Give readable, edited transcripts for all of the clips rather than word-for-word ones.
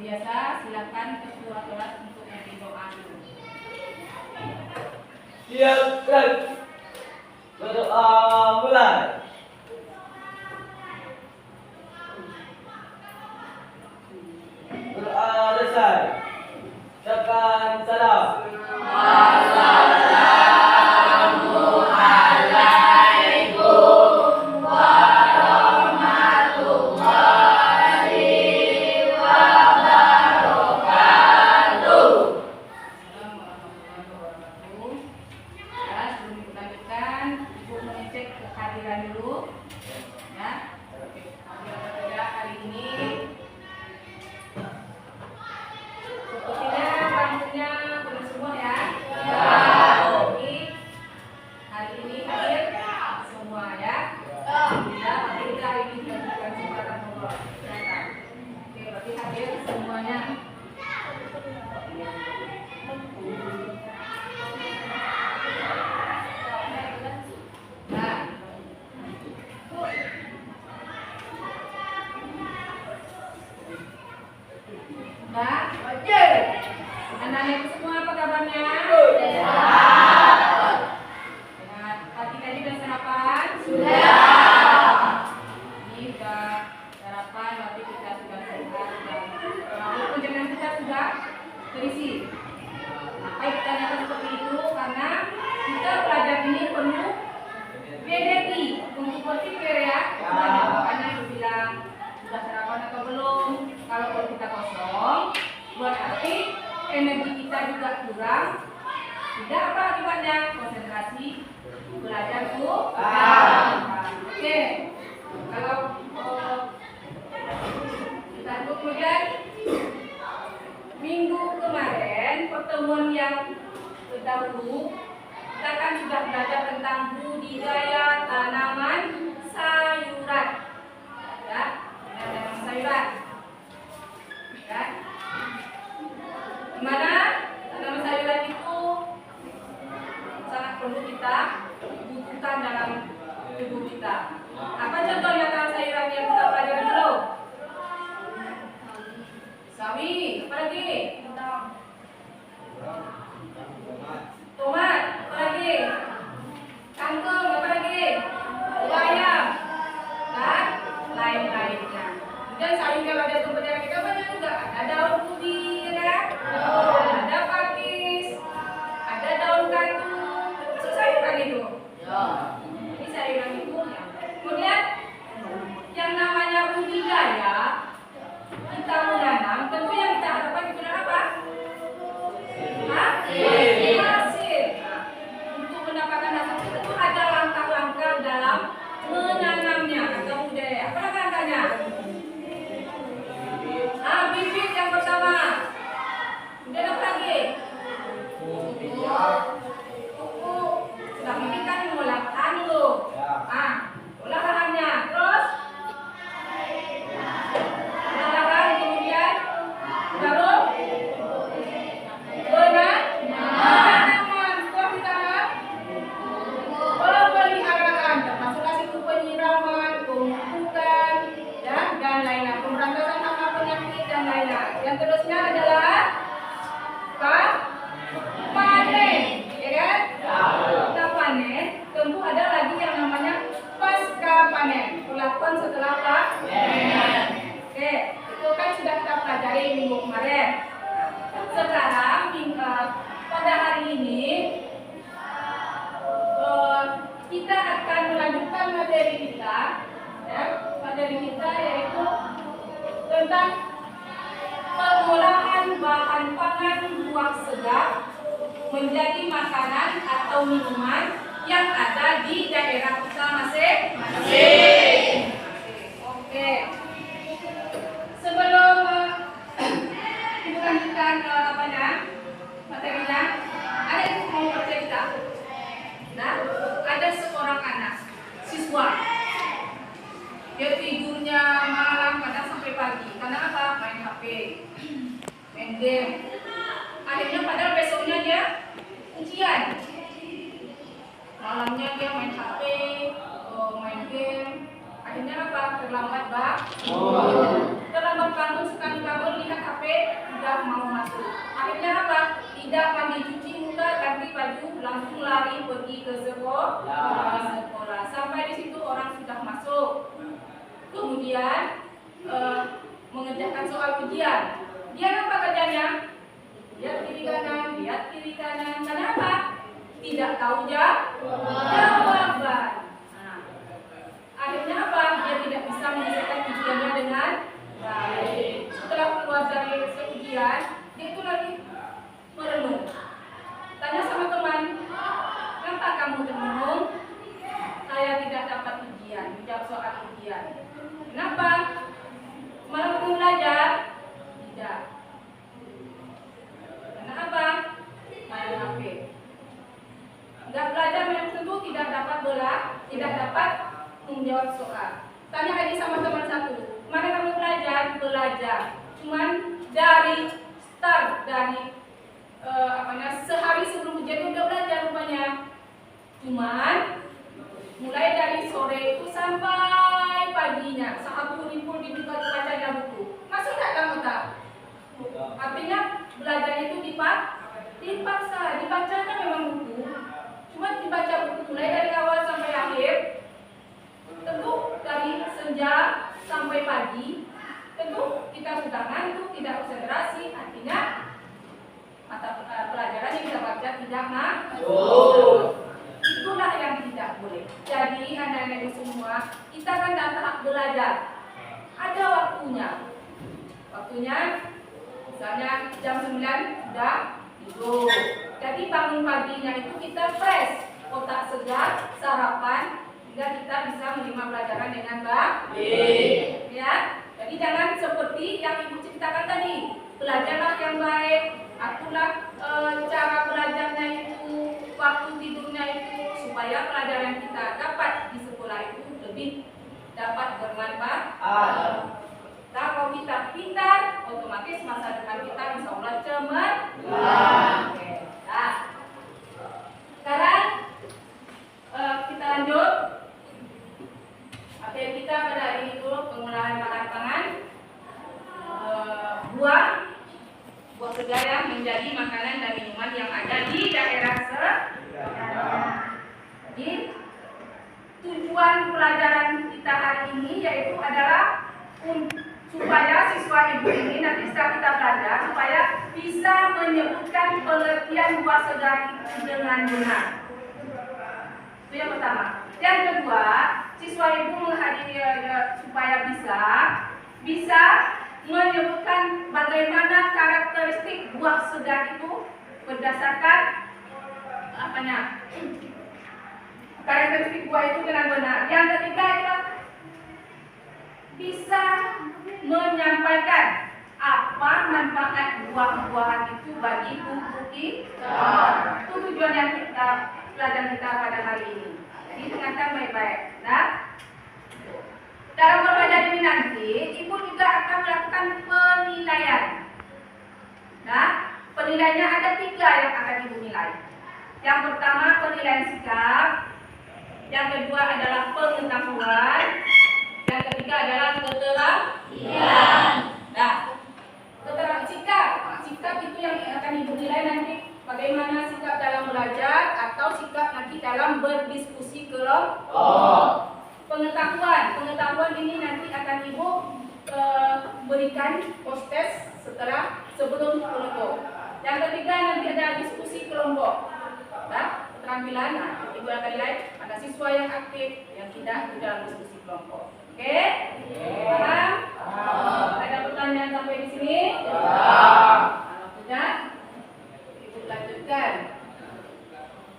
biasa, silakan ketua kelas untuk memberi doa dulu. Silakan berdoa mulai. Doa selesai. Ucapkan salam. Anak-anak semua apa kabarnya? Pagi tadi udah sarapan? Sudah. Ini udah sarapan, berarti kita sudah sehat dan perjalanan kita sudah terisi. Apa kita nyatakan seperti itu? Karena kita belajar ini penuh BDI untuk berpikir ya. Makanya aku bilang sudah sarapan atau belum? Kalau perut kita kosong, berarti energi kita juga kurang. Tidak apa akibatnya? Konsentrasi belajar kurang. Oke. Kalau kita kemudian minggu kemarin pertemuan yang terdahulu kita kan sudah belajar tentang budidaya tanaman sayuran. Ya, tanaman sayuran. Ya. Dimana tanaman sayuran itu sangat perlu kita butuhkan dalam tubuh kita. Apa contohnya tanaman sayuran yang kita pelajari dulu? Sawi, apa lagi? Tomat, apa lagi? Kangkung, apa lagi? Bayam, dan lain-lainnya. Dan sayur yang ada di daerah kita banyak juga. Ada daun putih, ada pakis, ada daun kangkung. Itu sayuran itu. Ini sayuran itu. Kemudian yang namanya budidaya, kita menanam, tentu yang kita harapkan itu apa? Hasil. Untuk mendapatkan hasil itu ada langkah-langkah dalam menanamnya atau budidaya. Apa langkah-langkahnya? Bibit yang pertama. Kemudian apa lagi? Pupuk. Sudah bibit kan mengolah lahan dulu. Olah lahannya. Terus olah lahan, kemudian baru penanaman. Setelah ditanam, pemeliharaan, termasuk situ penyiraman, pemupukan, dan lain-lain. Pemberantasan hama penyakit dan lain-lain. Yang terusnya adalah panen, ya kan? Kita panen, tentu ada lagi yang namanya pasca panen, perlakuan setelah panen. Oke, itu kan sudah kita pelajari minggu kemarin. Sekarang pada hari ini kita akan melanjutkan materi kita, ya, materi kita yaitu tentang pengolahan bahan pangan buah segar menjadi makanan atau minuman yang ada di daerah kita masing-masing. Oke. Sebelum melanjutkan materinya, ada yang mau bercerita. Nah, ada seorang anak siswa. Dia tidurnya malam kadang sampai pagi. Karena apa? Main HP, main game. Akhirnya padahal besoknya dia ujian. Malamnya dia main HP, main game. Akhirnya apa? Terlambat bangun. Terlambat bangun, sekali bangun lihat HP, pergi ke sekolah. Sampai di situ orang sudah masuk. Kemudian mengerjakan soal ujian. Dia apa kerjanya? Lihat kiri kanan. Kenapa? Tidak tahu jawaban. Nah, akhirnya apa? Dia tidak bisa menyelesaikan ujiannya dengan baik. Setelah keluar dari ujian, dia itu lagi merenung. Tanya sama teman, kenapa kamu merenung? Saya tidak dapat ujian, menjawab soal ujian. Kenapa? Malah belum belajar? Tidak. Kenapa? Main HP. Tidak belajar memang tentu tidak dapat menjawab soal. Tanya lagi sama teman satu, mana kamu belajar? Cuman dari start dari sehari sebelum ujian udah belajar rupanya. Cuman mulai dari sore itu sampai paginya sehari rimpul dibacanya buku. Masih nggak kamu tahu? Artinya belajar itu dipaksa, dibacanya memang buku. Cuma dibaca buku mulai dari awal sampai akhir. Tentu dari senja sampai pagi. Tentu kita sudah ngantuk, tidak konsentrasi. Artinya mata pelajaran yang kita baca tidak masuk. Itulah yang tidak boleh. Jadi anak-anak itu semua, kita kan dalam tahap belajar. Ada waktunya. Misalnya jam 9 sudah tidur. Jadi bangun paginya itu kita fresh, otak segar, sarapan, hingga kita bisa menerima pelajaran dengan baik. Ya. Jadi jangan seperti yang Ibu ceritakan tadi. Belajarlah yang baik, aturlah cara belajarnya itu, waktu tidurnya itu, supaya pelajaran kita dapat di sekolah itu lebih dapat bermanfaat. Kalau kita pintar, otomatis masa depan kita insya Allah cemerlang. Nah, sekarang kita lanjut. Materi kita pada hari ini itu pengolahan bahan pangan, buah segar yang menjadi makanan dan minuman yang ada di daerah sekitar. Jadi tujuan pelajaran kita hari ini yaitu adalah supaya siswa ibu ini nanti setelah kita belajar supaya bisa menyebutkan pengertian buah segar itu dengan benar. Itu yang pertama. Yang kedua, siswa ibu menghadiri supaya bisa menyebutkan bagaimana karakteristik buah segar itu berdasarkan karakteristik buah itu dengan benar. Yang ketiga adalah bisa menyampaikan apa manfaat buah-buahan itu bagi tubuh kita. Itu tujuan yang pelajaran kita pada hari ini. Jadi dengarkan baik-baik. Nah, dalam pembelajaran ini nanti, Ibu juga akan melakukan penilaian. Nah, penilaiannya ada 3 yang akan Ibu nilai. Yang pertama penilaian sikap, yang kedua adalah pengetahuan, yang ketiga adalah keterampilan. Nah, sikap itu yang akan Ibu nilai nanti. Bagaimana sikap dalam belajar atau sikap nanti dalam berdiskusi kelompok. Pengetahuan ini nanti akan Ibu berikan post-test sebelum kelompok. Yang ketiga nanti ada diskusi kelompok. Nah, keterampilan, Ibu akan nilai ada siswa yang aktif, yang tidak dalam diskusi kelompok. Oke? Paham? Ada pertanyaan sampai di sini? Kalau tidak, Ibu lanjutkan.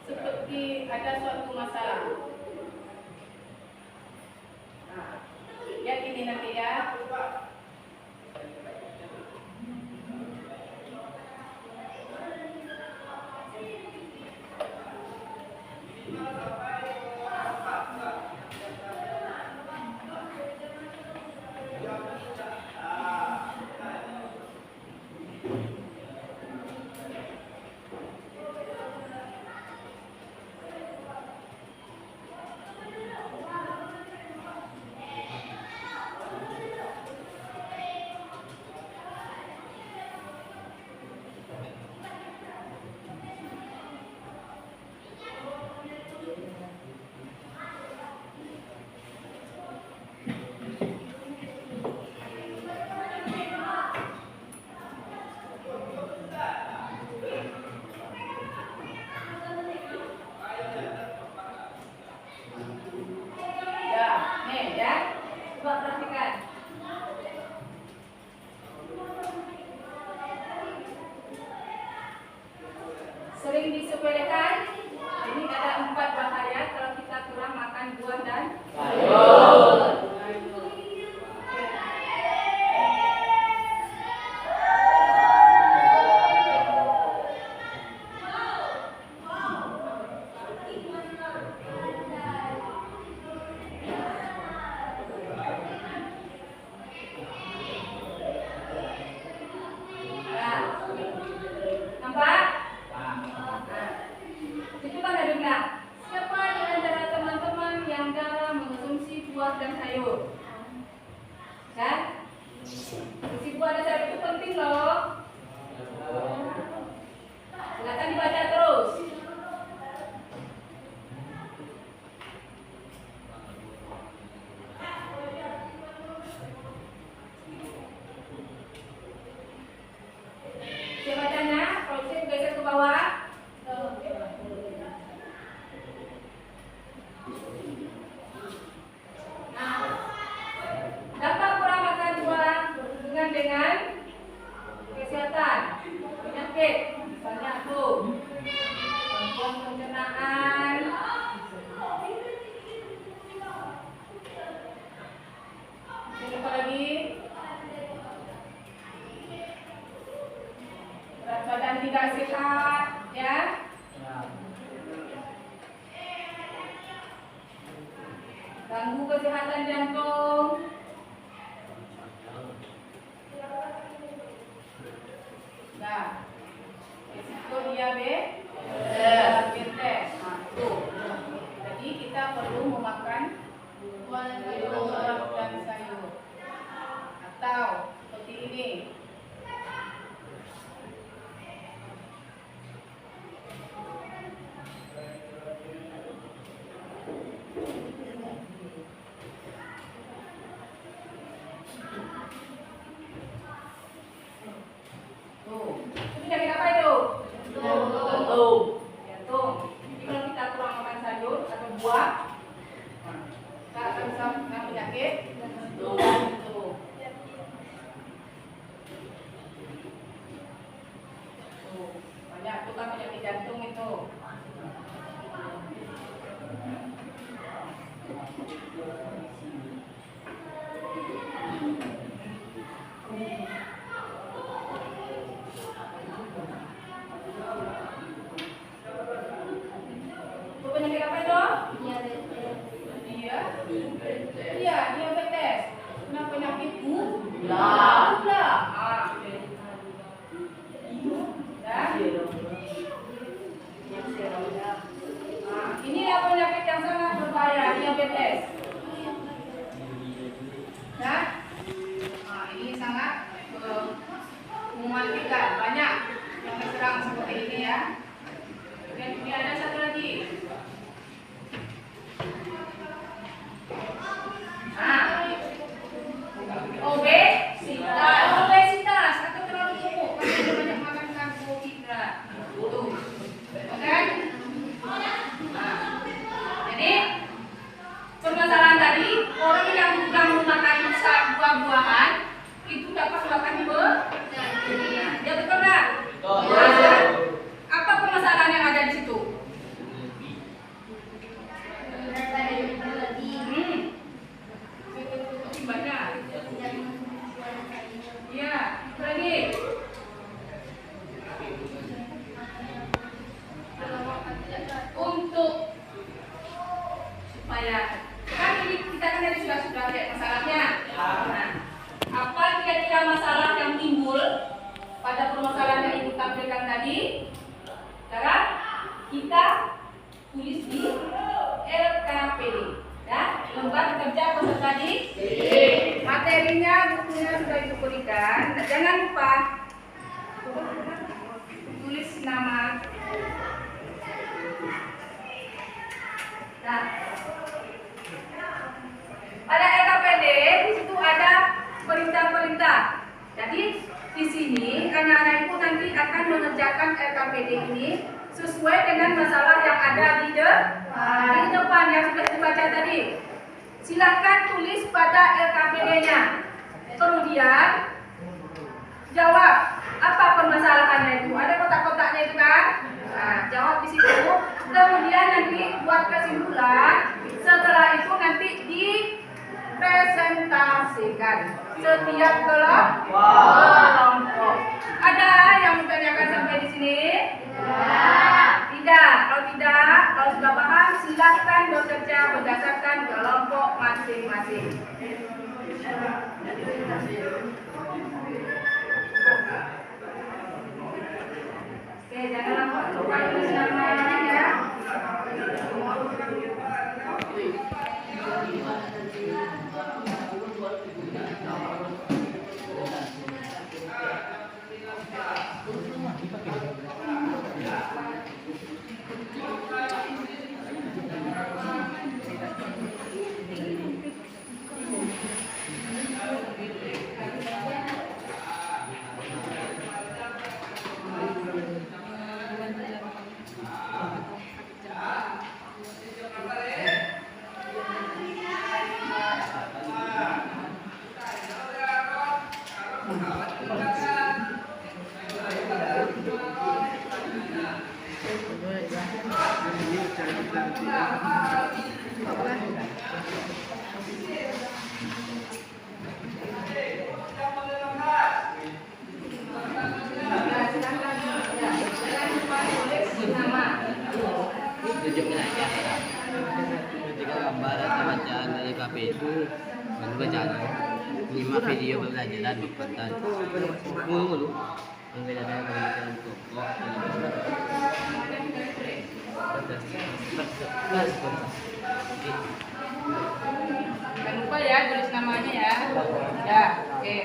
Seperti ada suatu masalah. Nah, lihat ini nanti ya. disepelekan. Ini ada 4 bahaya kalau kita kurang makan buah dan sayur. Nampak? Itu kan ada bilang, siapa di antara teman-teman yang jarang mengonsumsi buah dan sayur? Kan? Isi buah dan sayur itu penting loh. Silakan dibaca terus. Siapa bacanya? Kalau saya geser ke bawah. Nah, dampak kurang makan buah berhubungan dengan kesehatan, penyakit, misalnya tuh gangguan pencernaan, apa lagi? Berat badan tidak sehat, ya. Ganggu kesehatan jantung. Nah, risiko diabetes. Nah, itu. Jadi kita perlu memakan buah dan sayur. Atau seperti ini. Tuh, ini dari apa itu? Jantung. Jantung. Jadi kalau kita kurang makan sayur atau buah, kita akan bisa kena penyakit jantung. Tuh, banyak tuh kan penyakit jantung itu. Penyakit apa itu? Iya, diabetes. Kena penyakit gula. Ah. Nah, ini penyakit yang sangat berbahaya, diabetes. Nah, ini sangat mematikan. Banyak yang terserang seperti ini ya. Dan ini ada satu lagi. Obesitas atau terlalu gemuk karena banyak makan karbohidrat. Tuh, oke? Jadi permasalahan tadi orang yang kurang memakan buah-buahan itu dapat menyebabkan penyakit. Ya betul nggak? Apa permasalahan yang ada di situ? Banyak. Iya, lagi. Untuk supaya kan ini kita kan tadi sudah lihat masalahnya. Nah, apa kira-kira masalah yang timbul pada permasalahan yang ibu tampilkan tadi? Sekarang kita tulis di LKPD. Ya, lembar kerja peserta didik. Materinya, bukunya sudah ibu berikan. Nah, jangan lupa tulis nama. Nah, pada LKPD di situ ada perintah-perintah. Jadi di sini anak-anak ibu nanti akan mengerjakan LKPD ini sesuai dengan masalah yang ada di depan yang sudah dibaca tadi. Silakan tulis pada LKPD-nya. Kemudian jawab apa permasalahannya itu. Ada kotak-kotaknya itu kan? Nah, jawab bulan. Setelah itu nanti dipresentasikan setiap kelompok. Ada yang menanyakan sampai di sini? Tidak. Kalau tidak, kalau sudah paham, silakan bekerja berdasarkan kelompok masing-masing. Oke, jangan lupa tulis namanya ya. Tunjukkan aja ketika gambaran bacaan dari KPU baru bacaan nyimak video pembelajaran berkonten mulu pembelajaran pembelajaran pokok Jangan lupa ya tulis namanya ya. Ya, oke.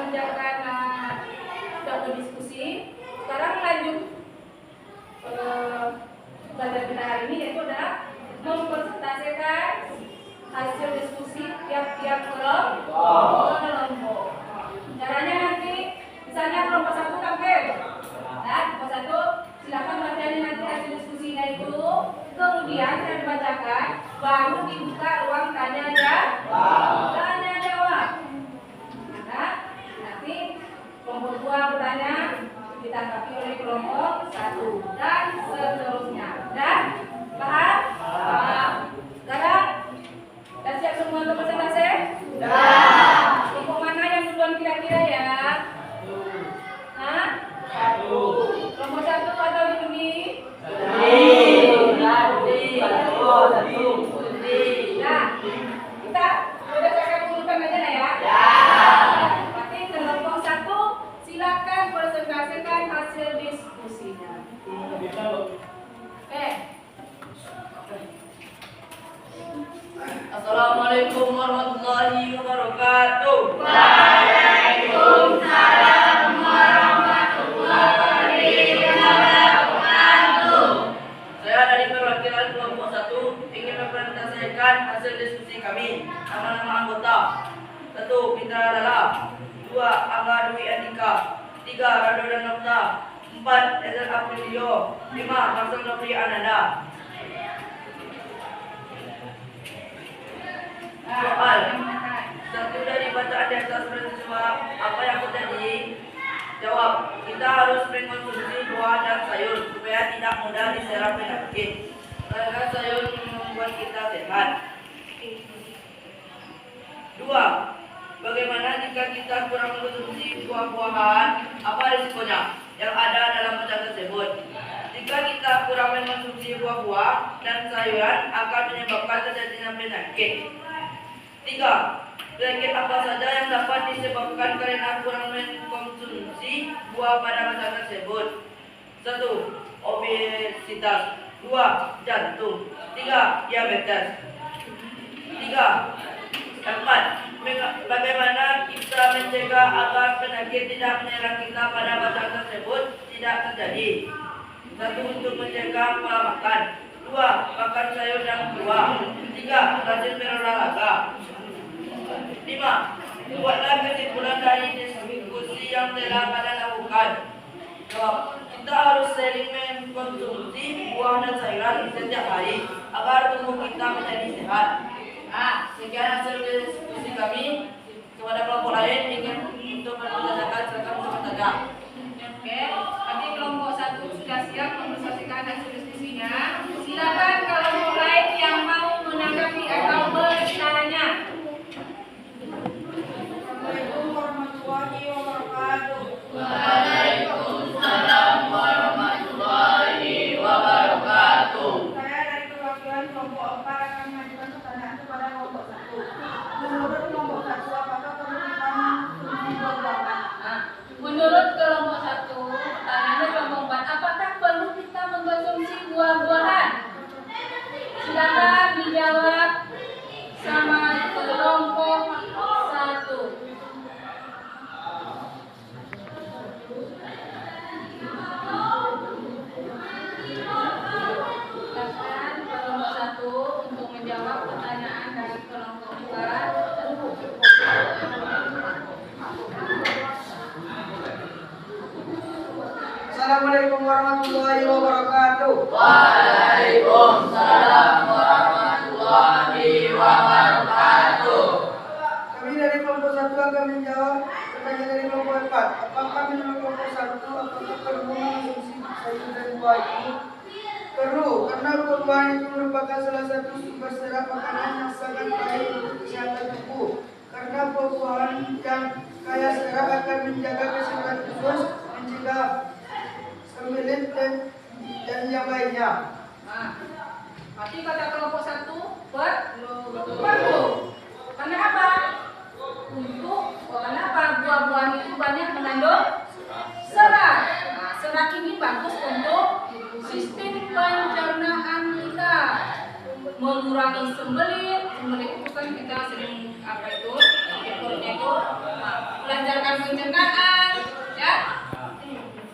mengerjakan sudah berdiskusi. Sekarang lanjut belajar kita hari ini, yaitu adalah mempresentasikan hasil diskusi tiap-tiap kelompok. Caranya nanti misalnya kelompok 1 tampil. Nah, kelompok 1 silakan bacanya nanti hasil diskusinya itu, kemudian saya dibacakan, baru dibuka ruang tanya jawab. Nah, nanti kelompok 2 bertanya, ditanggapi oleh kelompok 1 dan seterusnya. Dan paham? Paham. Sekarang sudah siap semua untuk presentasi? Sudah. Kelompok mana yang duluan kira-kira ya? Hah? 1. Kelompok 1 atau diundi? Nah, kita udah cakap urutan aja lah ya. Berarti kelompok 1 silakan presentasikan hasil diskusinya. Oke. Assalamualaikum warahmatullahi wabarakatuh. Waalaikumsalam warahmatullahi wabarakatuh. Saya dari perwakilan kelompok 1 ingin mempresentasikan hasil diskusi kami. Nama-nama anggota: 1. Mitra Lala, 2. Angga Dwi Andika, 3. Rado dan Nokta, 4. Ezel Aprilio, 5. Marcel Nopri Ananda. Soal 1 dari bacaan di atas bersiswa apa yang terjadi? Jawab: kita harus mengkonsumsi buah dan sayur supaya tidak mudah diserang penyakit. Karena sayur membuat kita sehat. 2. Bagaimana jika kita kurang mengkonsumsi buah-buahan? Apa risikonya yang ada dalam bacaan tersebut? Jika kita kurang mengkonsumsi buah-buah dan sayuran akan menyebabkan terjadinya penyakit. 3. Penyakit apa saja yang dapat disebabkan karena kurang mengkonsumsi buah pada masa tersebut? 1. Obesitas, 2. Jantung, 3. Diabetes. 4. Bagaimana kita mencegah agar penyakit tidak menyerang kita pada masa tersebut tidak terjadi? 1. Untuk mencegah pola makan, 2. Makan sayur dan buah, 3. Rajin berolahraga. 5. Buatlah kesimpulan dari diskusi yang telah kalian lakukan. Jawab: kita harus sering mengkonsumsi buah dan sayuran setiap hari agar tubuh kita menjadi sehat. Sekian hasil diskusi kami. Kepada kelompok lain ingin untuk mempresentasikan, silakan bersama saja. Oke, nanti kelompok 1 sudah siap mempresentasikan hasil diskusinya. Silakan kelompok lain yang mau menanggapi atau bertanya. Assalamualaikum warahmatullahi wabarakatuh. Waalaikumsalam warahmatullahi wabarakatuh. Saya dari perwakilan kelompok 4 akan mengajukan pertanyaan kepada kelompok 1. Menurut kelompok 1, apakah perlu kita mengkonsumsi buah-buahan? Menurut kelompok 1, pertanyaannya kelompok 4, apakah perlu kita mengkonsumsi buah-buahan? Silakan dijawab sama kelompok 1. Silakan kelompok 1 untuk menjawab pertanyaan dari kelompok 4. Assalamualaikum warahmatullahi wabarakatuh. Waalaikumsalam warahmatullahi wabarakatuh. Kami dari kelompok 1 akan menjawab pertanyaan dari kelompok 4. Apakah menurut kelompok 1 apakah perlu mengkonsumsi sayur dan buah itu? Perlu, karena buah-buahan itu merupakan salah satu sumber serat makanan yang sangat baik untuk kesehatan tubuh. Karena buah-buahan yang kaya serat akan menjaga kesehatan usus, mencegah sembelit dan yang lainnya. Berarti kata kelompok 1 perlu. Karena apa? Karena apa? Buah-buahan itu banyak mengandung serat. Serat ini bagus untuk sistem pencernaan kita, mengurangi sembelit. Sembelit itu kan kita sering sakit perut yaitu melancarkan pencernaan, ya.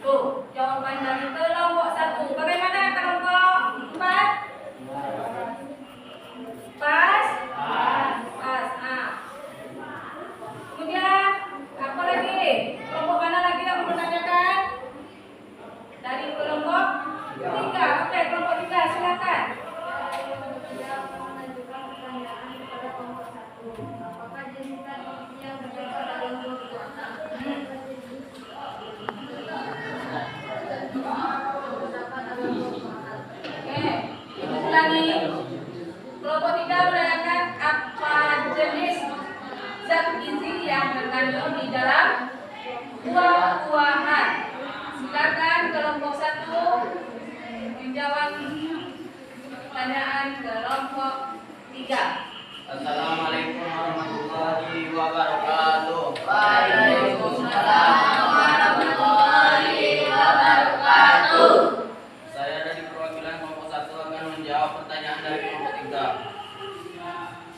Tuh, jawaban dari kelompok 1. Bagaimana kelompok 4? Pas? Pas. Nah. Kemudian apa lagi? Kelompok mana lagi yang mempertanyakan? Dari kelompok 3. Oke, kelompok 3 silakan. Oke, ibu ulangi. Kelompok 3 menanyakan apa jenis zat gizi yang terkandung di dalam buah-buahan. Silakan kelompok 1 menjawab pertanyaan kelompok 3. Assalamualaikum warahmatullahi wabarakatuh. Waalaikumsalam warahmatullahi wabarakatuh. Saya dari perwakilan kelompok 1 akan menjawab pertanyaan dari kelompok 3.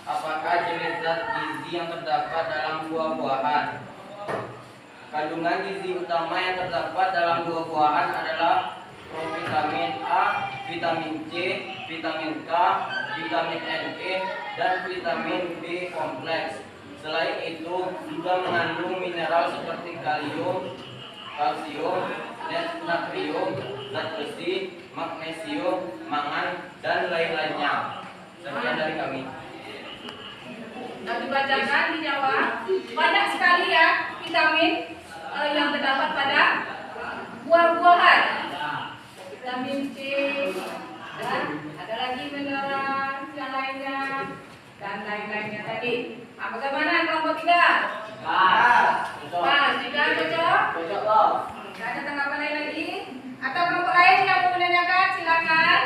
Apakah jenis zat gizi yang terdapat dalam buah-buahan? Kandungan gizi utama yang terdapat dalam buah-buahan adalah provitamin A, vitamin C, vitamin K, vitamin E, dan vitamin B kompleks. Selain itu, juga mengandung mineral seperti kalium, kalsium, natrium, zat besi, magnesium, mangan, dan lain-lainnya. Sekian dari kami. Dibacakan, dijawab. Banyak sekali ya vitamin yang terdapat pada buah-buahan. Vitamin C, dan ada lagi mineral yang lainnya dan lain-lainnya tadi. Bagaimana kelompok 3? Pas, juga cocok? Cocok loh. Tidak ada tanggapan lain lagi? Atau kelompok lain yang mau menanyakan? Silakan.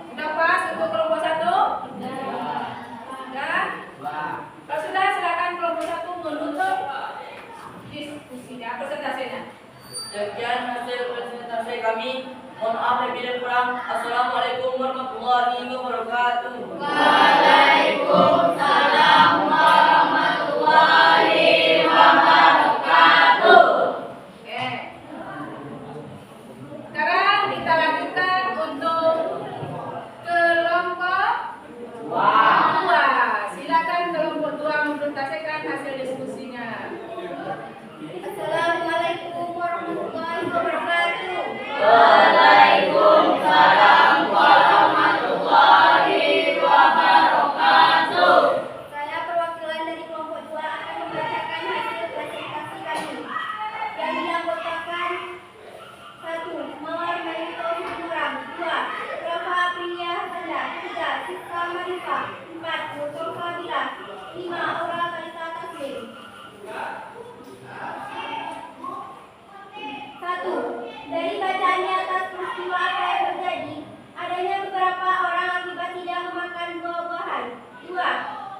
Sudah pas untuk kelompok 1? Sudah? Kalau sudah, silakan kelompok 1 menutup diskusinya, presentasinya. Sekian hasil presentasi kami. Mohon maaf apabila kurang. Assalamualaikum warahmatullahi wabarakatuh. Waalaikumsalam warahmatullahi wabarakatuh. Oke. Sekarang kita lanjutkan untuk kelompok 2. Silakan kelompok 2 mempresentasikan hasil diskusinya. Assalamualaikum warahmatullahi wabarakatuh. Waalaikumsalam warahmatullahi wabarakatuh. Saya perwakilan dari kelompok 2 akan membacakan hasil presentasi kami yang dianggotkan 1. Mawar Melito Siburang, 2. Rafa Aprilia Hasanda, 3. Siska Marifa, 4. Nurul Fadila, 5. Aura Kalita Taslim. 1. Dari bacaan di atas peristiwa apa yang terjadi, adanya beberapa orang akibat tidak memakan buah-buahan. 2.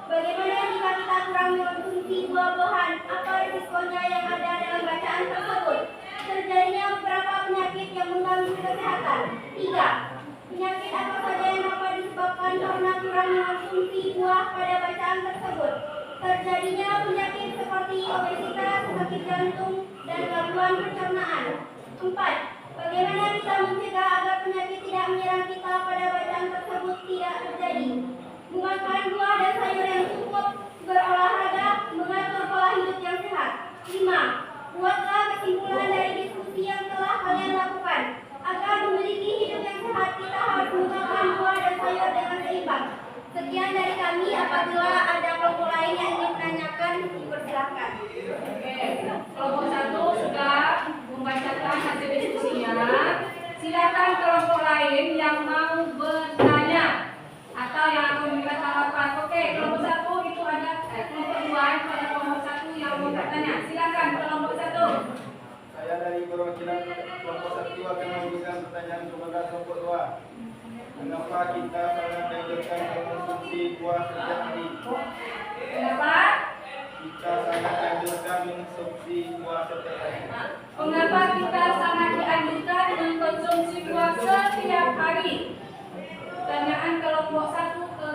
Bagaimana jika kita kurang mengonsumsi buah-buahan? Apa risikonya yang ada dalam bacaan tersebut? Terjadinya beberapa penyakit yang mengganggu kesehatan. 3. Penyakit apa saja yang dapat disebabkan karena kurang mengonsumsi buah pada bacaan tersebut? Terjadinya penyakit seperti obesitas, sakit jantung, dan gangguan pencernaan. 4. Bagaimana kita mencegah agar penyakit tidak menyerang kita pada bacaan tersebut tidak terjadi? Memakan buah dan sayur yang cukup, berolahraga, mengatur pola hidup yang sehat. 5. Buatlah kesimpulan dari diskusi yang telah kalian lakukan. Agar memiliki hidup yang sehat, kita harus memakan buah dan sayur dengan seimbang. Sekian dari kami. Apabila ada kelompok lain yang ingin menanyakan, dipersilakan. Oke, kelompok 1 sudah membacakan hasil diskusinya. Silakan kelompok lain yang mau bertanya atau yang akan memberikan tanggapan. Oke, kelompok 1 itu ada kelompok 2 itu ada kelompok 1 yang mau bertanya. Silakan kelompok 1. Saya dari perwakilan kelompok 1 akan memberikan pertanyaan kepada kelompok 2. Mengapa kita sangat dianjurkan mengonsumsi buah setiap hari? Kenapa? Kita sangat dianjurkan mengonsumsi buah setiap hari. Mengapa kita sangat dianjurkan mengkonsumsi buah setiap hari? Pertanyaan kelompok 1 ke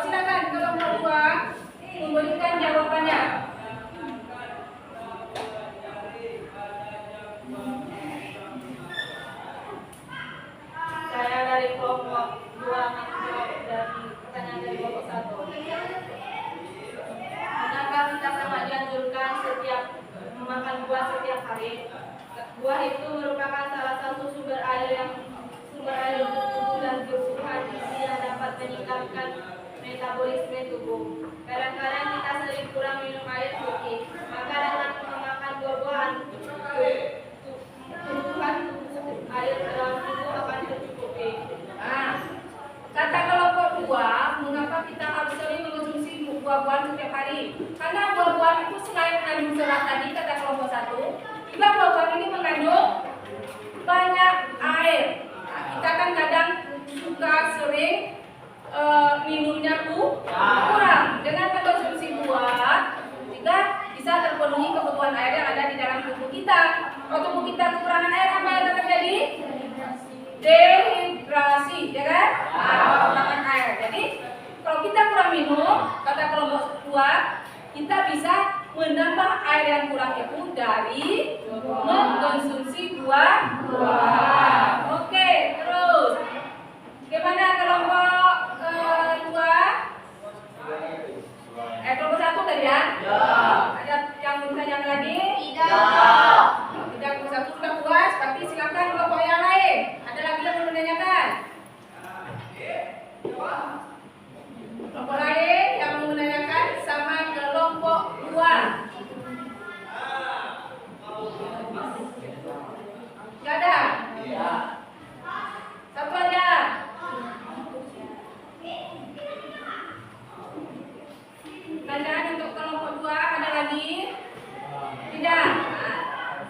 Silakan kelompok 2 memberikan jawabannya. Saya dari kelompok 2 akan menjawab dari pertanyaan dari kelompok 1. Benarkah kita sangat dianjurkan setiap memakan buah setiap hari? Buah itu merupakan salah satu sumber air untuk tubuh dan kebutuhan gizi yang dapat meningkatkan metabolisme tubuh. Kadang-kadang kita sering kurang minum air putih, maka dengan memakan buah-buahan kebutuhan air dalam tubuh akan tercukupi. Nah, kata kelompok 2, mengapa kita harus sering mengonsumsi buah-buahan setiap hari? Karena buah-buahan itu selain mengandung serat tadi, kata kelompok 1, juga buah-buahan ini mengandung banyak air. Nah, kita kan kadang suka sering minumnya kurang. Dengan mengkonsumsi buah, juga bisa terpenuhi kebutuhan air yang ada di dalam tubuh kita. Kalau tubuh kita kekurangan air, apa yang akan terjadi? Dehidrasi, ya kan? Kekurangan air. Jadi kalau kita kurang minum, kata kelompok 2, kita bisa menambah air yang kurang itu dari mengkonsumsi buah-buahan. Oke, terus gimana kelompok 2? Kelompok 1 tadi ya? Ada yang mau ditanyakan lagi? Tidak. Tidak, kelompok 1 sudah puas, tapi silakan kelompok yang lain. Ada lagi yang mau menanyakan? Kelompok lain yang mau menanyakan sama kelompok 2. Gak ada? Satu aja. Pertanyaan untuk kelompok 2 ada lagi? Tidak.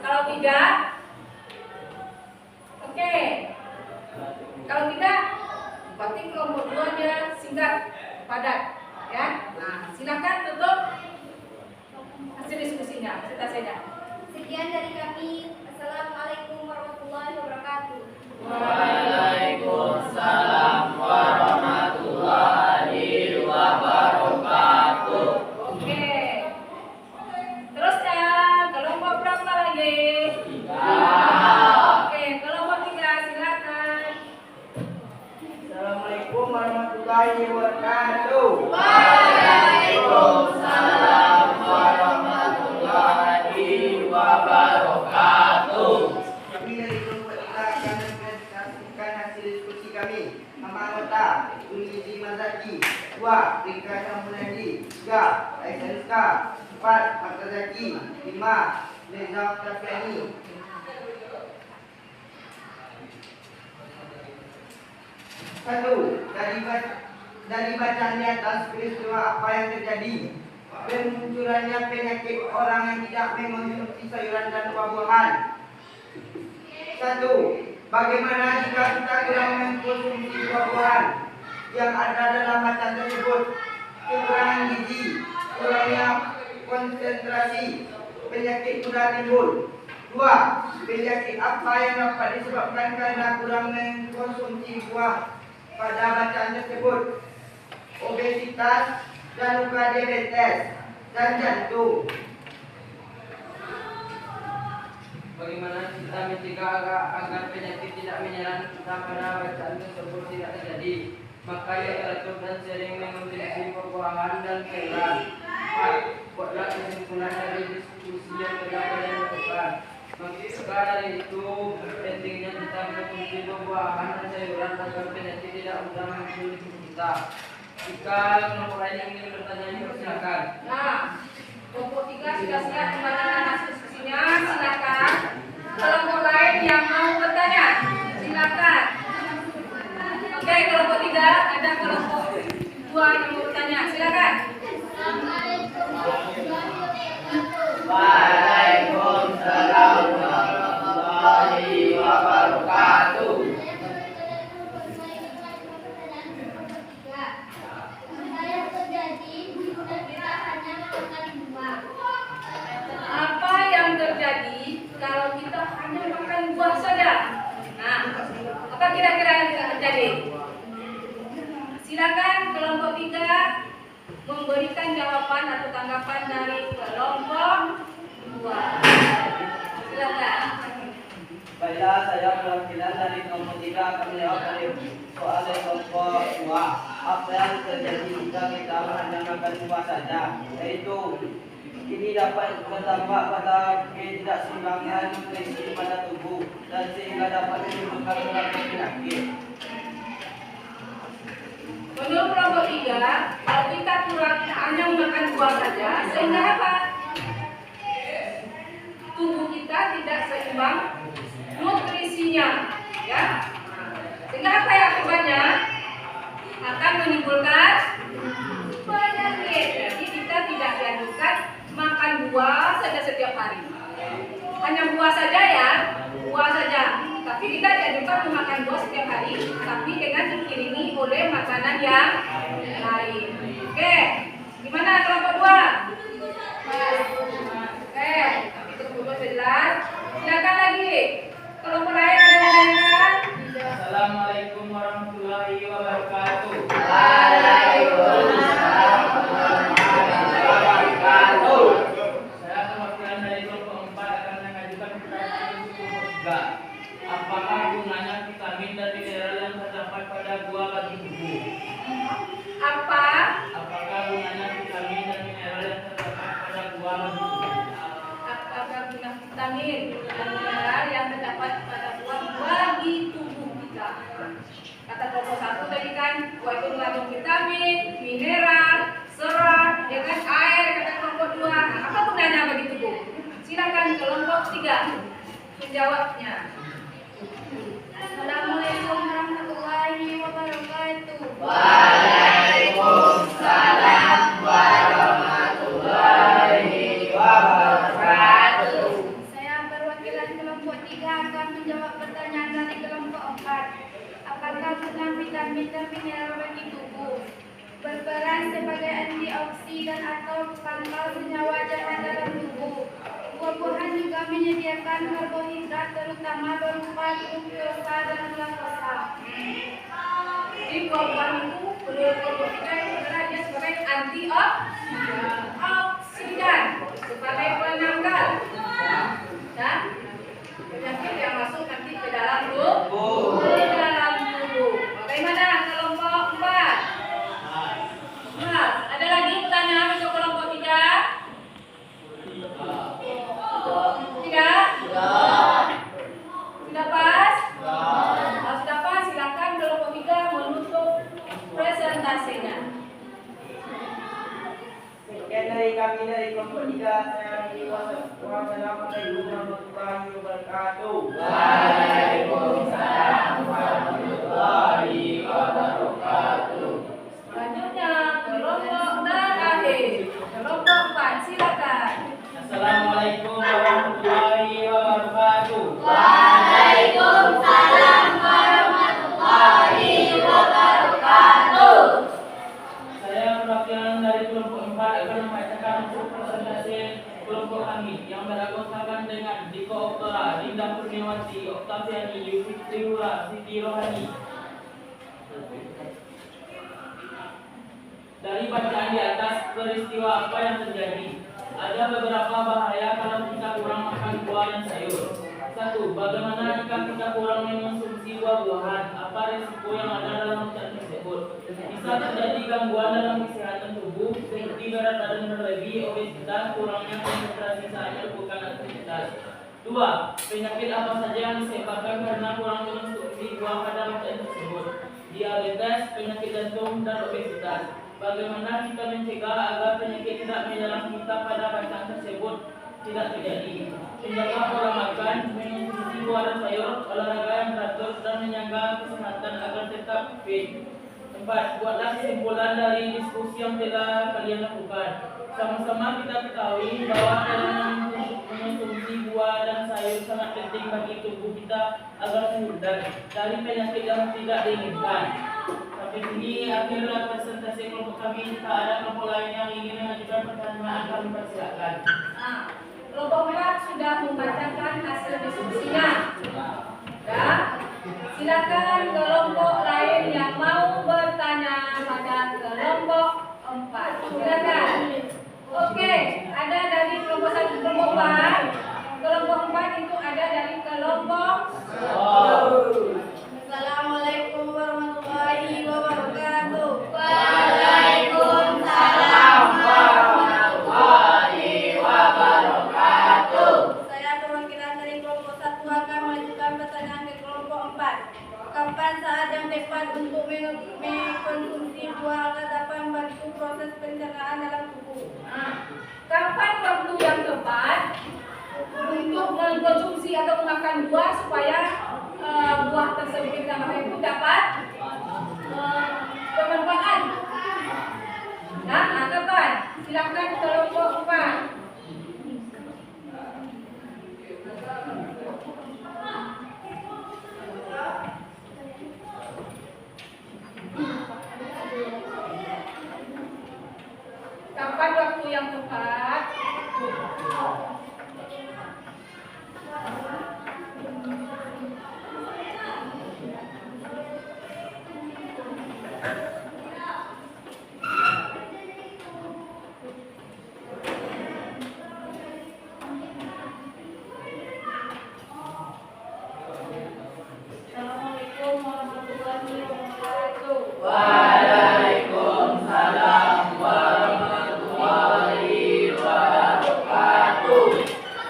Kalau tidak, oke. Kalau tidak, berarti kelompok 2 dia singkat, padat, ya. Nah, silakan tutup hasil diskusinya, presentasinya. Sekian dari kami. Assalamualaikum warahmatullahi wabarakatuh. Waalaikumsalam warahmatullahi wabarakatuh. Oke. Terus ya, kelompok berapa lagi? 3. Oke, kelompok 3 silakan. Assalamualaikum warahmatullahi wabarakatuh. Waalaikumsalam warahmatullahi wabarakatuh. Kami dari kelompok 3 akan mempresentasikan hasil diskusi kami. Nama anggota Unizi Mazaki, 2 Rika Samunadi, 3 Aisyah, 4 Matazaki, 5 Reza Tafiani. Satu, dari bacaan di atas peristiwa apa yang terjadi, bermunculannya penyakit orang yang tidak mengonsumsi sayuran dan buah-buahan. 1. Bagaimana jika kita kurang mengkonsumsi buah-buahan yang ada dalam bacaan tersebut? Kekurangan gizi, kurangnya konsentrasi, penyakit mudah timbul. 2. Penyakit apa yang dapat disebabkan karena kurang mengkonsumsi buah pada bacaan tersebut? Obesitas dan luka diabetes dan jantung. Bagaimana kita mencegah agar penyakit tidak menyerang kita pada bacaan tersebut tidak terjadi? Maka ia teratur dan sering mengonsumsi buah-buahan dan sayuran. 4. Buatlah kesimpulan dari diskusi yang telah kalian lakukan. Maka dari itu pentingnya kita mengonsumsi buah-buahan dan sayuran agar penyakit tidak mudah muncul di tubuh kita. Jika kelompok lain yang ingin bertanya, silakan. Nah, kelompok 3 sudah siap membacakan hasil diskusinya, silakan. Kelompok lain yang mau bertanya, silakan. Oke, kelompok 3 ada kelompok 2 yang mau bertanya, silakan. Waalaikumsalam warahmatullahi wabarakatuh. Apa yang terjadi kalau kita hanya makan buah saja? Nah, apa kira-kira yang bisa terjadi? Silakan kelompok 3 memberikan jawaban atau tanggapan dari kelompok 2. Silakan. Baiklah, saya perwakilan dari kelompok 3 akan menjawab dari soal dari kelompok 2. Apa yang terjadi jika kita mengandalkan dua saja, yaitu ini dapat berdampak pada ketidakseimbangan nutrisi pada tubuh dan sehingga dapat menimbulkan berbagai penyakit. Menurut kelompok 3, kalau kita kurang hanya makan buah saja, sehingga apa? Tubuh kita tidak seimbang nutrisinya, ya. Sehingga apa yang akibatnya? Akan menimbulkan penyakit. Jadi kita tidak dianjurkan makan buah saja setiap hari. Hanya buah saja ya, buah saja. Tapi kita dianjurkan memakan buah setiap hari, tapi dengan diiringi oleh makanan yang lain. Oke, gimana kelompok 2? Oke, tapi kelompok 2 jelas. Silakan lagi. Kelompok lain ada yang menanyakan? Assalamualaikum warahmatullahi wabarakatuh. Waalaikumsalam warahmatullahi wabarakatuh. Saya perwakilan dari kelompok 4 akan mengajukan pertanyaan untuk kelompok 3. Apakah gunanya vitamin dan mineral yang terdapat pada buah bagi tubuh? Apa? Apakah gunanya vitamin dan mineral yang terdapat pada buah bagi tubuh? Apakah guna vitamin dan mineral yang terdapat pada buah bagi tubuh kita? Kata kelompok 1 tadi kan, buah itu mengandung vitamin, mineral, serat, ya kan, air. Kata kelompok 2, apa gunanya bagi tubuh? Silakan kelompok 3 menjawabnya. Assalamualaikum warahmatullahi wabarakatuh. Waalaikumsalam warahmatullahi wabarakatuh. Saya perwakilan kelompok 3 akan menjawab pertanyaan dari kelompok 4. Apakah guna vitamin dan mineral bagi tubuh? Berperan sebagai antioksidan atau pengawal senyawa jahat dalam tubuh. Buah-buahan juga menyediakan karbohidrat terutama berupa glukose dan laktosa. Jadi buah-buahan itu menurut kelompok 3 itu adalah dia sebagai antioksidan, sebagai penangkal dan penyakit yang masuk nanti ke dalam tubuh. Bagaimana kelompok 4? Nah, ada lagi pertanyaan untuk kelompok 3? Tidak? Sudah pas? Kalau sudah pas, silakan kelompok 3 menutup presentasinya. Sekian dari kami dari kelompok 3. Saya Wassalamualaikum warahmatullahi wabarakatuh. Waalaikumsalam warahmatullahi wabarakatuh. Selanjutnya kelompok terakhir, kelompok 4, silakan. Assalamualaikum warahmatullahi wabarakatuh. Waalaikumsalam warahmatullahi wabarakatuh. Saya perwakilan dari kelompok 4 akan membacakan untuk presentasi kelompok kami yang beranggotakan dengan Diko Oktora, Linda Kurniawati, Oktaviani, Yusuf Trihura, Siti Rohani. Dari bacaan di atas, peristiwa apa yang terjadi? Ada beberapa bahaya kalau kita kurang makan buah dan sayur. 1. Bagaimana jika kita kurang mengonsumsi buah-buahan? Apa risiko yang ada dalam bacaan tersebut? Bisa terjadi gangguan dalam kesehatan tubuh seperti berat badan berlebih, obesitas, kurangnya konsentrasi saat melakukan aktivitas. 2. Penyakit apa saja yang disebabkan karena kurang mengonsumsi buah pada bacaan tersebut? Diabetes, penyakit jantung, dan obesitas. Bagaimana kita mencegah agar penyakit tidak menyerang kita pada bacaan tersebut tidak terjadi? Menjaga pola makan, mengonsumsi buah dan sayur, olahraga yang teratur, dan menjaga kesehatan agar tetap fit. 4. Buatlah kesimpulan dari diskusi yang telah kalian lakukan. Sama-sama kita ketahui bahwa mengonsumsi buah dan sayur sangat penting bagi tubuh kita agar terhindar dari penyakit yang tidak diinginkan. Sampai sini akhirlah presentasi kelompok kami. Jika ada kelompok lain yang ingin mengajukan pertanyaan, kami persilakan. Nah, kelompok 4 sudah membacakan hasil diskusinya. Ya, silakan kelompok lain yang mau bertanya Silakan. Oke, ada dari kelompok 1, kelompok 4. Kelompok 4 itu ada dari kelompok. Assalamualaikum warahmatullahi wabarakatuh. Waalaikumsalam warahmatullahi wabarakatuh. Saya perwakilan dari kelompok 1 akan mengajukan pertanyaan ke kelompok 4. Kapan saat yang tepat untuk mengkonsumsi buah agar dapat membantu proses pencernaan dalam tubuh? Kapan waktu yang tepat untuk mengkonsumsi atau memakan buah supaya buah tersebut kita makan itu dapat bermanfaat? Nah, kapan? Silakan kelompok 4. Kapan waktu yang tepat? Assalamualaikum warahmatullahi wabarakatuh. Waalaikumsalam warahmatullahi wabarakatuh.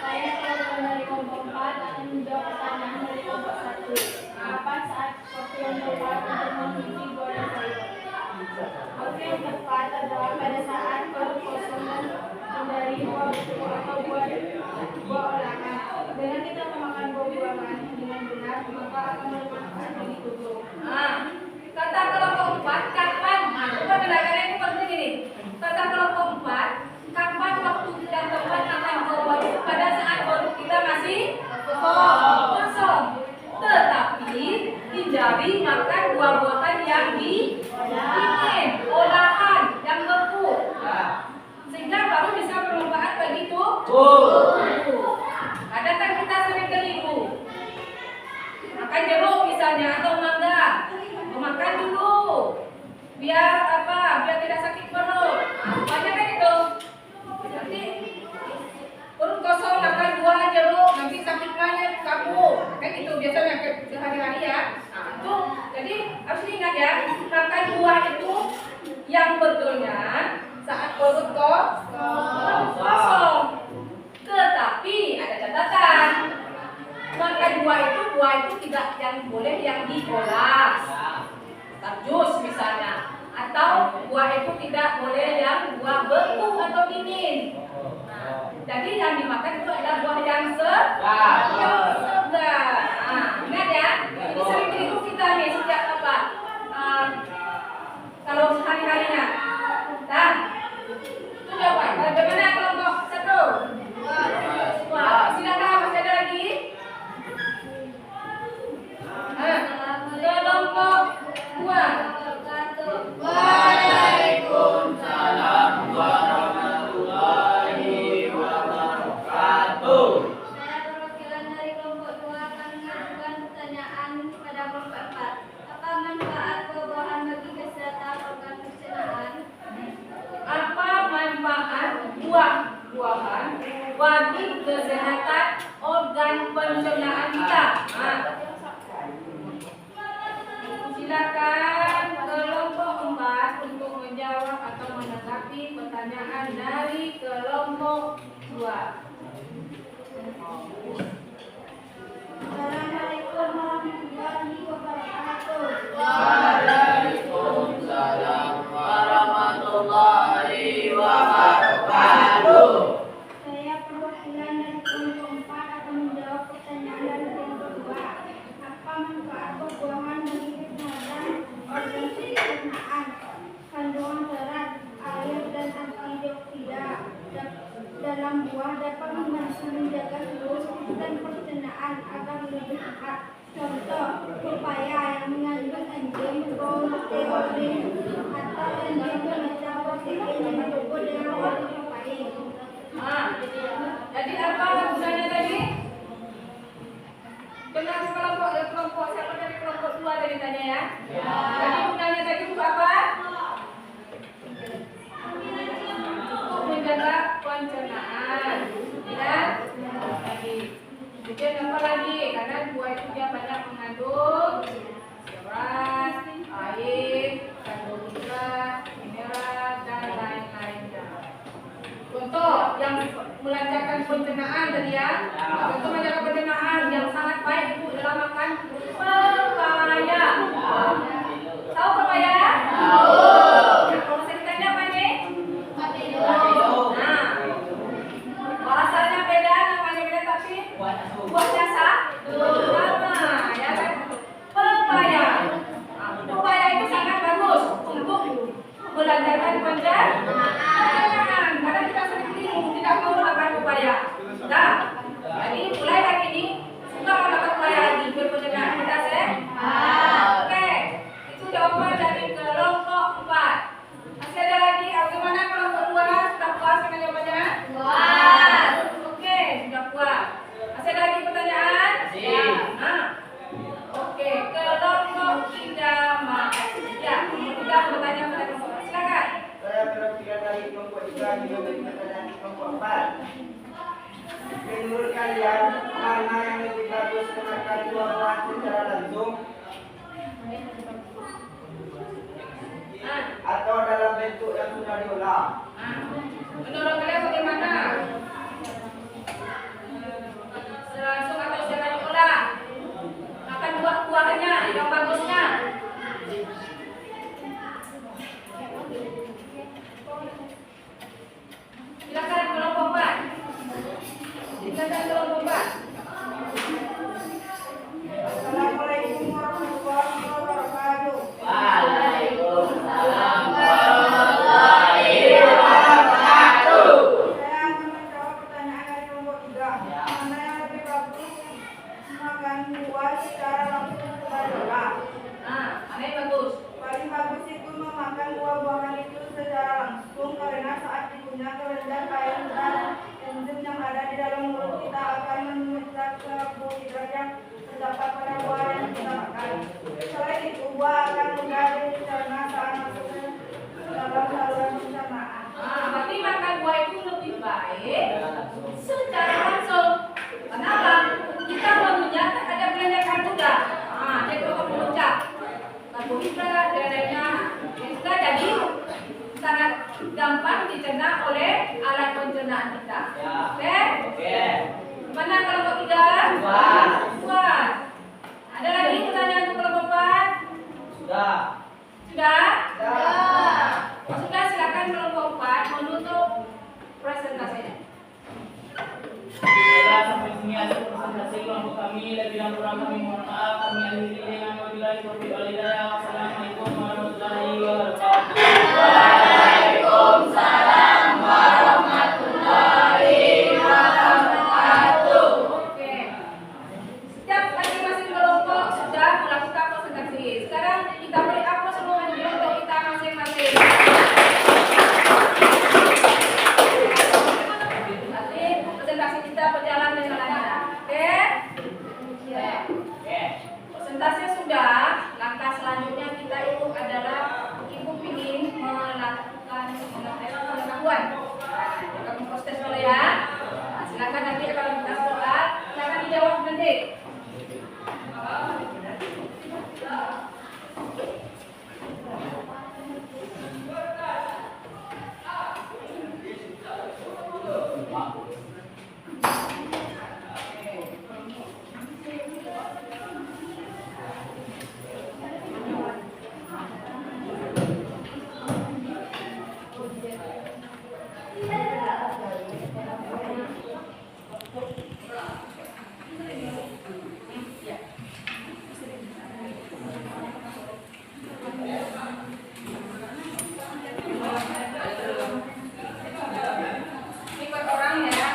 Saya perwakilan dari kelompok 4 akan menjawab pertanyaan dari kelompok 1. Kapan saat waktu yang tepat untuk mengonsumsi buah dan sayur? Waktu yang tepat adalah pada saat perut kosong dan hindari buah atau buah olahan. Dengan kita memakan buah-buahan dengan benar, maka akan bermanfaat bagi tubuh. Kata kelompok 4, kapan? Coba dengarkan ini penting ini. Kata kelompok 4, kapan waktu yang tepat makan buah itu pada saat perut kita masih kosong. Tetapi hindari makan buah-buahan yang dingin, olahan, yang beku, sehingga baru bisa bermanfaat bagi tubuh. Ada kan kita sering keliru makan jeruk misalnya atau mangga, makan dulu biar apa? Biar tidak sakit perut. Banyak kan itu. Nanti perut kosong makan buah jeruk, nanti sakit banget kamu. Kan itu biasanya sehari-hari ya. Itu jadi harus diingat ya, makan buah itu yang betulnya saat perut kosong. Tetapi ada catatan. Makan buah itu tidak yang boleh yang diolah, jus misalnya, atau buah itu tidak boleh yang buah beku atau dingin. Jadi yang dimakan itu adalah buah yang segar. Ingat ya, ini sering keliru kita nih sejak apa? Kalau sehari-harinya. Nah, itu jawaban. Bagaimana kelompok 1? Wah, silakan masih ada lagi. Kelompok 2. Waalaikumsalam warahmatullahi wabarakatuh. Saya perwakilan dari kelompok 2 akan mengajukan pertanyaan kepada kelompok 4. Apa manfaat buah-buahan bagi kesehatan organ pencernaan? Apa manfaat buah-buahan bagi kesehatan organ pencernaan kita? Silakan kelompok 4 untuk menjawab atau menanggapi pertanyaan dari kelompok 2. Assalamualaikum warahmatullahi wabarakatuh. Waalaikumsalam warahmatullahi wabarakatuh. Saya perwakilan dari kelompok 4 akan menjawab pertanyaan dari kelompok 2. Apa manfaat buah-buahan bagi kesehatan organ pencernaan? Kandungan serat, air, dan antioksida dalam buah dapat membantu menjaga seluruh sistem pencernaan agar lebih sehat. Contoh, pepaya yang mengandung enzim proteolin atau enzim pemecah protein yang disebut dengan oligopain. Jadi apa gunanya tadi? Benar kelompok siapa dari kelompok 2 tadi tanya ya? Jadi gunanya tadi untuk apa? menjaga pencernaan. Ya. Lagi. Kemudian apa lagi? Karena buah itu dia banyak mengandung beras, air, karbohidrat, mineral dan lain-lainnya. Contoh yang melancarkan pencernaan tadi ya. Contoh menjaga pencernaan yang sangat baik itu adalah makan pepaya. Tahu pepaya? Tahu. Nah, kalau sekitarnya apa nih? Nah, bahasanya beda, namanya beda tapi buahnya sama, ya kan? Pepaya. Nah, pepaya itu sangat bagus untuk melancarkan pencernaan. Karena kita sering bingung tidak mau makan pepaya. Nah, jadi mulai hari ini suka makan pepaya lagi biar pencernaan kita sehat. Oke, itu jawaban dari kelompok 4. Masih ada lagi? Bagaimana kelompok 2? Sudah puas dengan jawabannya? Puas. Oke, sudah puas. Masih ada lagi pertanyaan? Nah, oke, kelompok 3 makasih. Ya, kita bertanya pada kelompok 4. Silakan. Saya perhatikan dari kelompok 3 juga beri pertanyaan di kelompok 4. Menurut kalian, mana yang lebih bagus memakan buah-buahan secara langsung atau dalam bentuk yang sudah diolah? Menurut kalian bagaimana? Langsung atau secara diolah? Makan buah-buahannya yang bagusnya. Silakan kelompok 4. Silakan kelompok 4. Assalamualaikum warahmatullahi wabarakatuh. Waalaikumsalam. Saya akan menjawab pertanyaan dari kelompok 3. Mana yang lebih bagus makan buah secara langsung setelah diolah? Nah, mana yang bagus? Paling bagus itu memakan buah-buahan itu secara langsung karena saat dikunyah kelenjar air dan enzim yang ada di dalam mulut kita akan memecah karbohidrat yang terdapat pada buah yang kita makan. Selain itu, buah akan mudah dicerna saat masuk ke dalam saluran pencernaan. Nah, berarti makan buah itu lebih baik secara langsung. Kenapa? Kita mengunyah ada kelenjar karbohidrat. Nah, dia akan memecah karbohidrat dan lainnya. Kita jadi sangat gampang dicerna oleh alat pencernaan kita. Oke? Mana kelompok 3? Puas. Ada lagi pertanyaan untuk kelompok 4? Sudah. Sudah? Sudah, silakan kelompok 4 menutup presentasinya. Baiklah, sampai sini aja presentasi kelompok kami. Lebih dan kurang kami mohon maaf. Kami akhiri dengan wabillahi taufiq wal hidayah. Wassalamualaikum warahmatullahi wabarakatuh. Waalaikumsalam warahmatullahi wabarakatuh. Oke. Setiap masing-masing kelompok sudah melakukan presentasi. Sekarang kita beri aplaus semua untuk kelompok kita masing-masing. Nanti presentasi kita berjalan dengan lancar. Oke? Presentasi sudah. Langkah selanjutnya kita itu adalah ibu ingin melakukan pengetahuan. Kamu proses dulu ya. Nah, silakan nanti kalau kita soal, silakan dijawab nanti. Ini buat orang ya.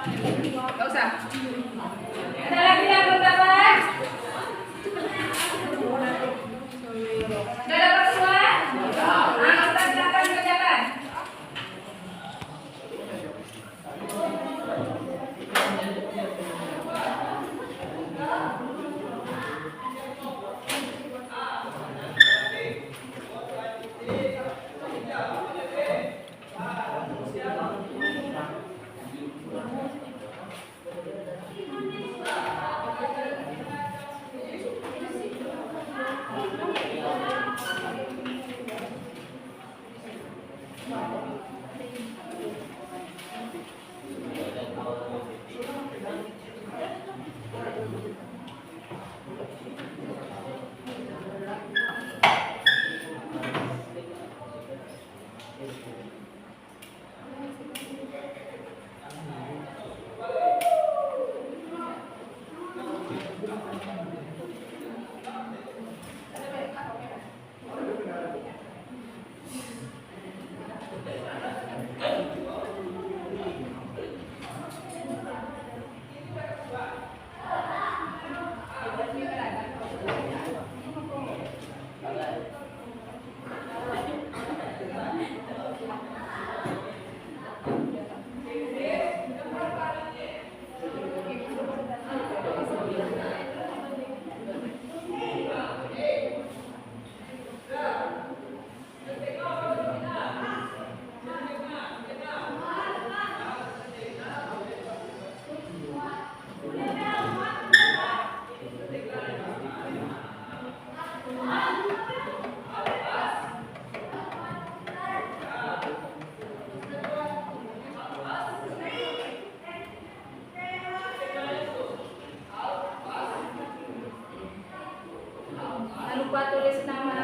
Nggak usah. Ada lagi yang belum dapat? Sudah dapat semua? Nah, Ustaz silakan kerjakan. Jangan lupa tulis nama.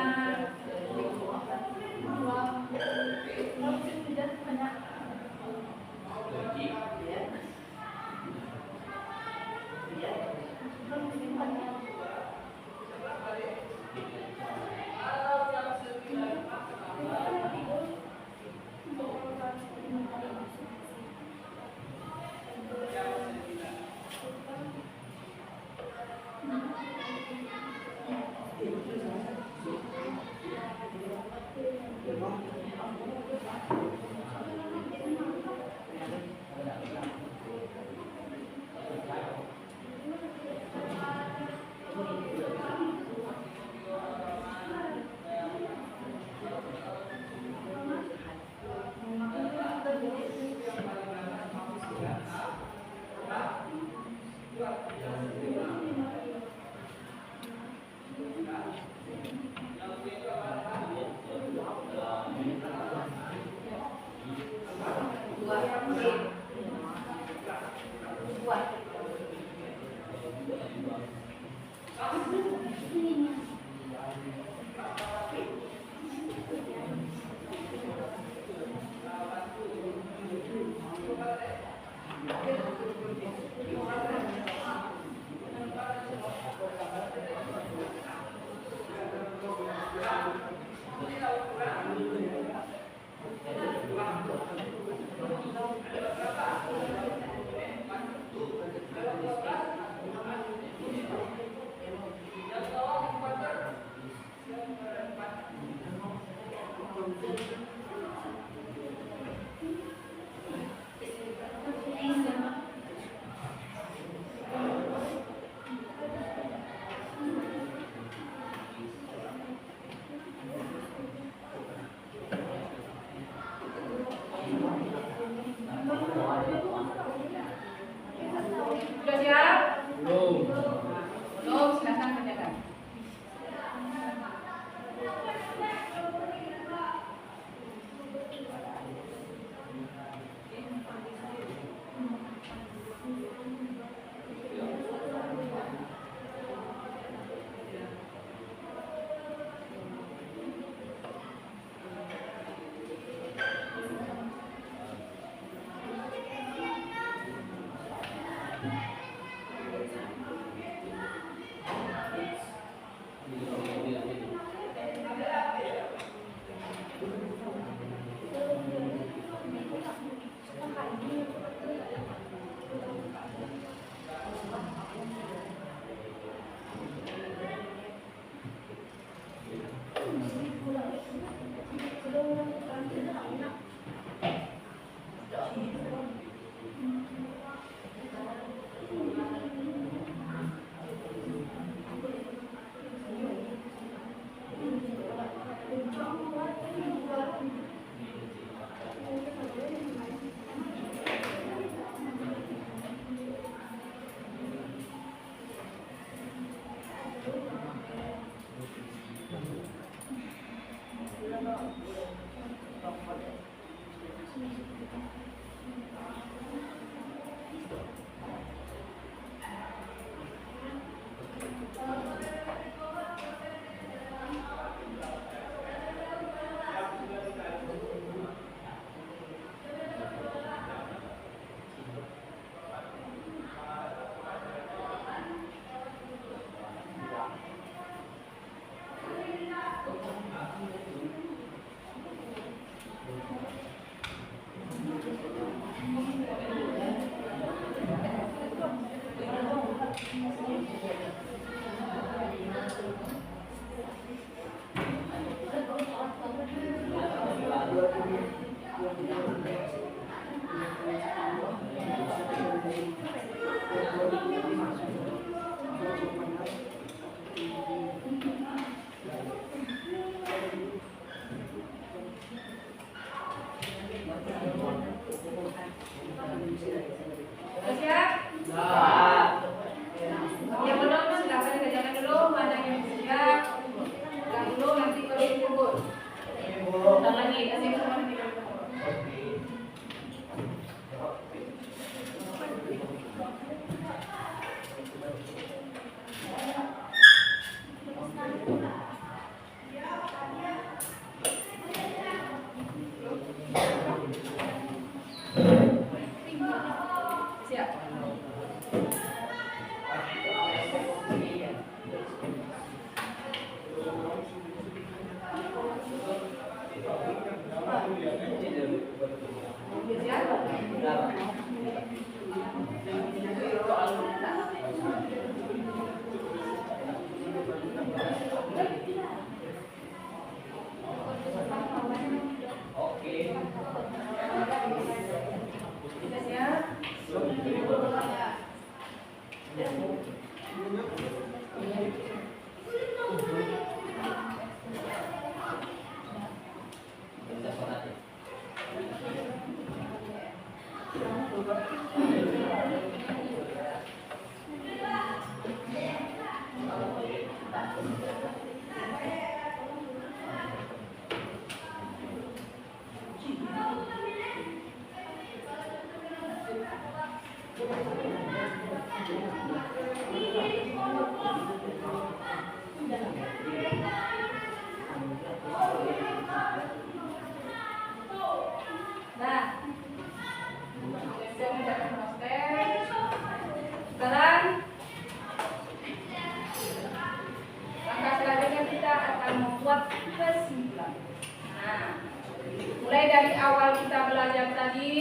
Mulai dari awal kita belajar tadi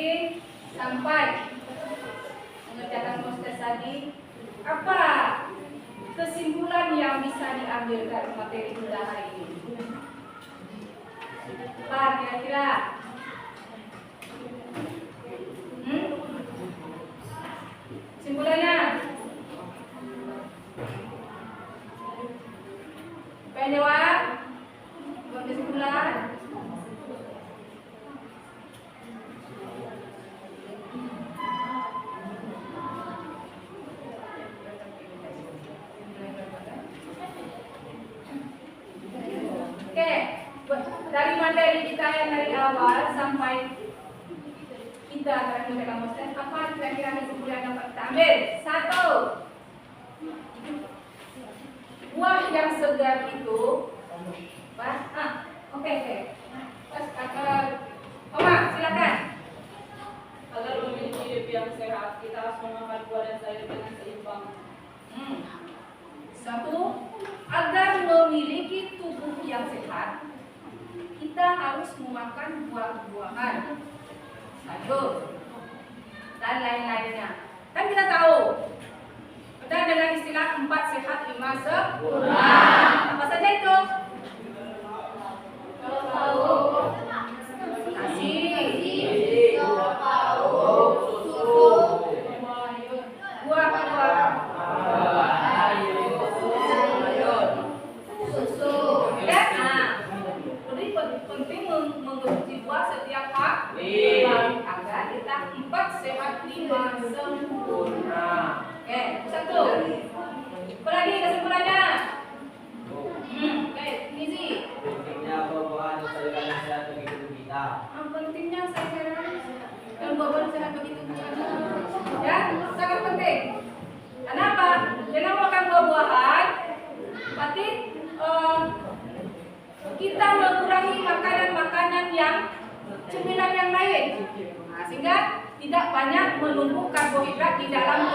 sampai mengerjakan proses tadi, apa kesimpulan yang bisa diambil dari materi kita hari ini? Apa kira-kira? Kesimpulannya? Pengen jawab? Buat kesimpulan? Dari materi kita yang dari awal sampai kita akan mengerjakan proses, apa kira-kira kesimpulan yang dapat kita ambil? Satu, buah yang segar itu, oke. Oma, silakan. Agar memiliki hidup yang sehat, kita harus memakan buah dan sayur dengan seimbang. Satu, agar memiliki tubuh yang sehat, kita harus memakan buah-buahan, sayur, dan lain-lainnya. Kan kita tahu, ada dengan istilah 4 sehat 5 sempurna. Apa saja itu? Nasi, buah-buah, susu. Penting mengkonsumsi buah setiap hari agar kita 4 sehat 5 sempurna. Oke, satu. Apa lagi kesimpulannya? Oke, ini sih. Pentingnya buah-buahan dan sayuran yang sehat bagi tubuh kita. Pentingnya sayuran dan buah-buahan sehat bagi tubuh kita. Ya, sangat penting. Kenapa? Dengan makan buah-buahan, berarti kita mengurangi makanan-makanan yang cemilan yang lain, sehingga tidak banyak menumpuk karbohidrat di dalam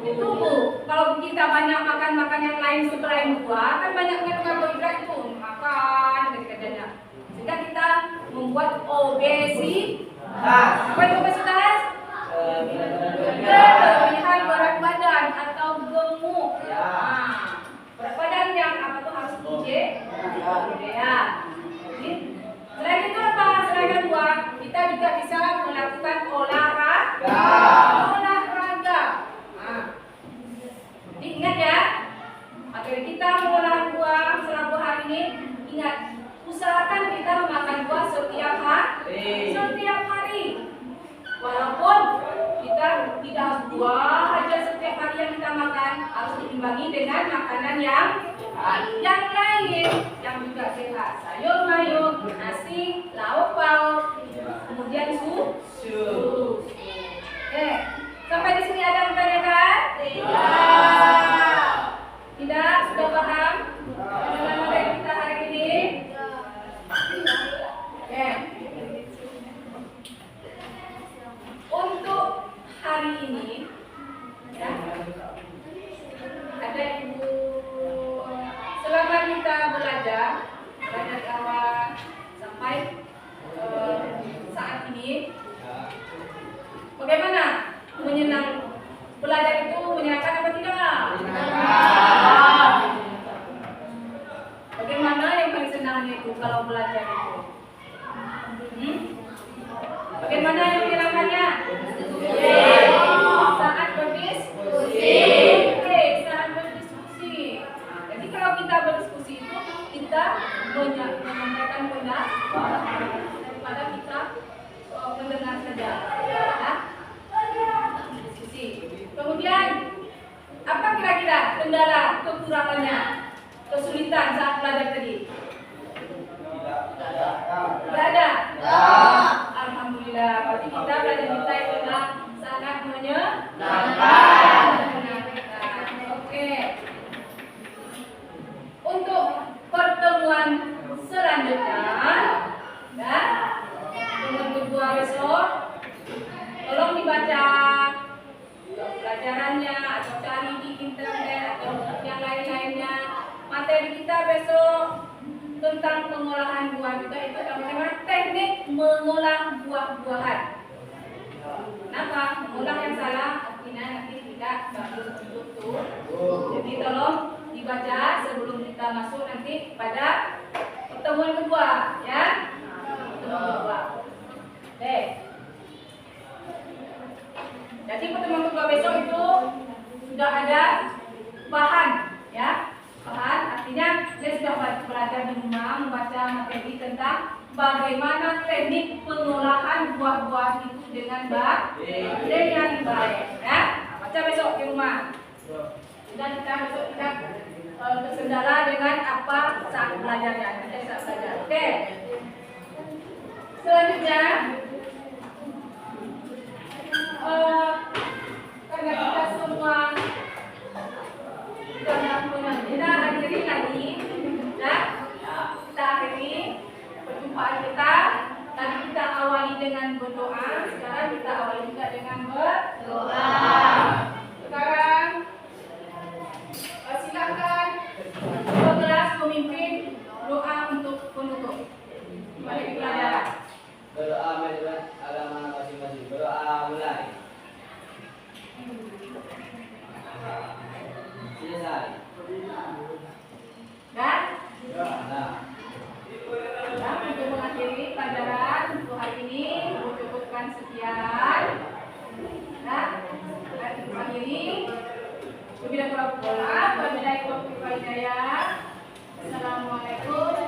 tubuh. Kalau kita banyak makan yang lain selain buah, kan banyak mengandung karbohidrat itu makan kerjanya, sehingga kita membuat obesitas. Apa itu obesitas? Kelebihan berat badan atau gemuk. Berat badan yang apa tuh harus ideal. Selain itu apa? Selain buah, kita juga bisa melakukan olahraga. Ingat ya, agar kita mengolah buah selama hari ini, ingat, usahakan kita memakan buah setiap hari. Walaupun kita tidak harus buah aja setiap hari yang kita makan, harus diimbangi dengan makanan yang lain yang juga sehat. Sayur mayur, nasi, lauk pauk, kemudian susu. Oke, sampai di sini ada pertanyaan? Tidak, sudah paham? Bagaimana materi kita hari ini? Oke. Untuk hari ini belajar itu menyenangkan apa tidak? Bagaimana yang paling senangnya itu kalau belajar itu? Bagaimana yang menyenangkannya? Saat berdiskusi. Oke, saat berdiskusi. Jadi kalau kita berdiskusi itu kita menyampaikan pendapat daripada kita mendengar saja. Ya? Diskusi. Kemudian apa kira-kira kendala, kekurangannya, kesulitan saat belajar tadi? Tidak ada. Alhamdulillah. Berarti kita belajar kita itu sangat menyenangkan. Oke. Untuk pertemuan selanjutnya, ya, dengan kedua besok, tolong dibaca pelajarannya atau cari di internet atau yang lain-lainnya. Materi kita besok tentang pengolahan buah juga itu bagaimana teknik mengolah buah-buahan. Kenapa? Mengolah yang salah artinya nanti tidak bagus untuk tubuh. Jadi tolong dibaca sebelum kita masuk nanti pada pertemuan kedua, ya. Pertemuan kedua. Oke. Jadi pertemuan kedua besok itu sudah ada bahan, ya. Bahan artinya dia sudah belajar di rumah membaca materi tentang bagaimana teknik pengolahan buah-buah itu dengan baik, ya. Baca besok di rumah. Dan kita besok tidak terkendala dengan apa saat belajarnya. Kita bisa belajar. Oke. Selanjutnya, karena kita semua kita akhiri lagi, ya. Kita akhiri perjumpaan kita. Tadi kita awali dengan berdoa, sekarang kita awali juga dengan berdoa. Sekarang silakan kelas pemimpin doa untuk penutup. Mari kita Berdoa menurut agama masing-masing. Berdoa mulai. Selesai. Dan Nah. untuk mengakhiri pelajaran untuk hari ini, cukupkan sekian. Nah, kita akhiri. Wabillahi taufiq wal hidayah. Assalamualaikum